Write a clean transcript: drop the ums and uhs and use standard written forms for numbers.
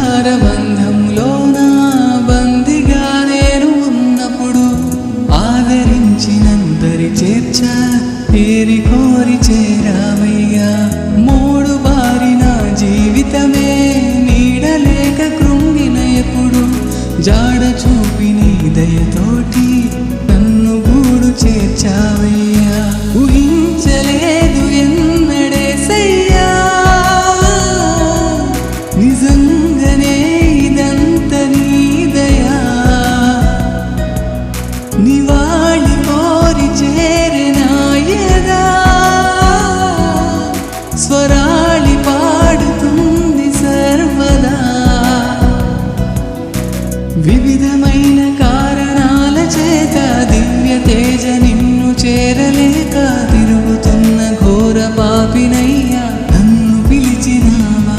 సంసార బంధములోన బందిగా నేను ఉన్నప్పుడు ఆదరించినందరి చేర్చ పేరి కోరి చేరావయ్యా. మూడు బారిన జీవితమే నీడలేక కృంగిన ఎప్పుడు జాడ చూపి నీ దయతోటి నన్ను గూడు చేర్చావయ్యా. ఊహించలేదు ఎన్నడేసయ్యా నిజంగానే ఇదంత నీ దయా. నివాళి కోరి చేరినాయదా స్వరాళి పాడుతుంది సర్వదా. వివిధ